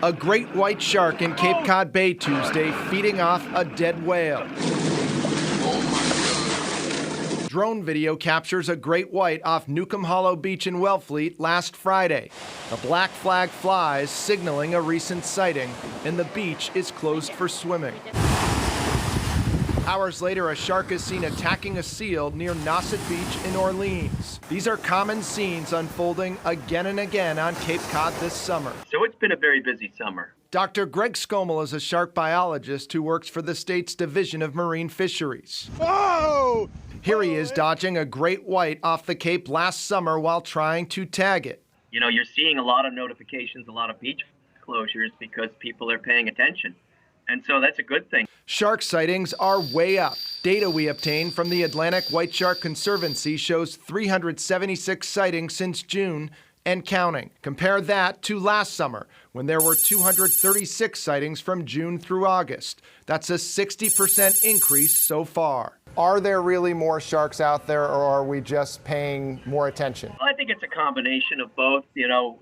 A great white shark in Cape Cod Bay Tuesday feeding off a dead whale. Drone video captures a great white off Newcomb Hollow Beach in Wellfleet last Friday. The black flag flies, signaling a recent sighting, and the beach is closed for swimming. Hours later, a shark is seen attacking a seal near Nauset Beach in Orleans. These are common scenes unfolding again and again on Cape Cod this summer. So it's been a very busy summer. Dr. Greg Skomel is a shark biologist who works for the state's Division of Marine Fisheries. Whoa! Here he is dodging a great white off the Cape last summer while trying to tag it. You know, you're seeing a lot of notifications, a lot of beach closures because people are paying attention. And so that's a good thing. Shark sightings are way up. Data we obtained from the Atlantic White Shark Conservancy shows 376 sightings since June and counting. Compare that to last summer, when there were 236 sightings from June through August. That's a 60% increase so far. Are there really more sharks out there, or are we just paying more attention? Well, I think it's a combination of both. You know,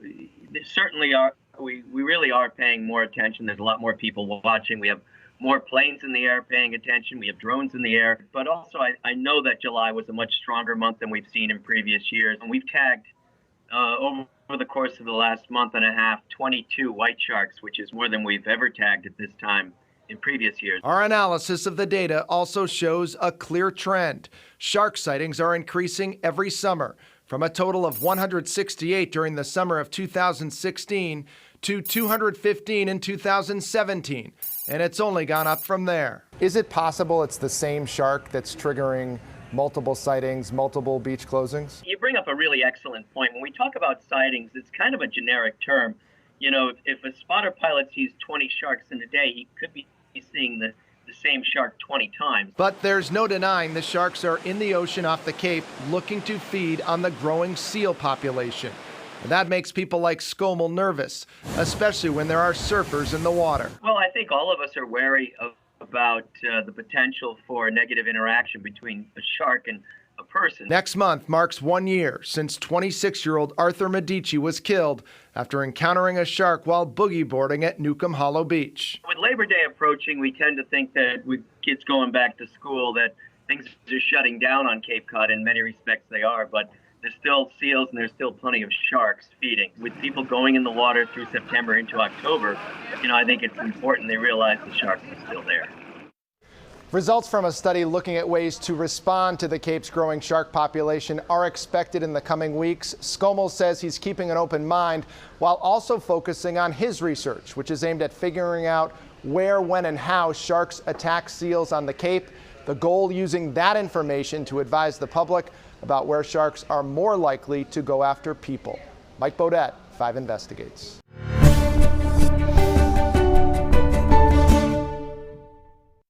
there certainly are. We really are paying more attention. There's a lot more people watching. We have more planes in the air paying attention. We have drones in the air. But also, I know that July was a much stronger month than we've seen in previous years. And we've tagged over the course of the last month and a half, 22 white sharks, which is more than we've ever tagged at this time in previous years. Our analysis of the data also shows a clear trend. Shark sightings are increasing every summer, from a total of 168 during the summer of 2016 to 215 in 2017, and it's only gone up from there. Is it possible it's the same shark that's triggering multiple sightings, multiple beach closings? You bring up a really excellent point. When we talk about sightings, it's kind of a generic term. You know, if a spotter pilot sees 20 sharks in a day, he could be seeing the same shark 20 times. But there's no denying the sharks are in the ocean off the Cape looking to feed on the growing seal population. And that makes people like Skomel nervous, especially when there are surfers in the water. Well, I think all of us are wary about the potential for negative interaction between a shark and a person. Next month marks 1 year since 26-year-old Arthur Medici was killed after encountering a shark while boogie boarding at Newcomb Hollow Beach. With Labor Day approaching, we tend to think that with kids going back to school that things are shutting down on Cape Cod. In many respects they are, but there's still seals and there's still plenty of sharks feeding. With people going in the water through September into October, you know, I think it's important they realize the sharks are still there. Results from a study looking at ways to respond to the Cape's growing shark population are expected in the coming weeks. Skomel says he's keeping an open mind while also focusing on his research, which is aimed at figuring out where, when, and how sharks attack seals on the Cape. The goal, using that information to advise the public about where sharks are more likely to go after people. Mike Bodette, 5 Investigates.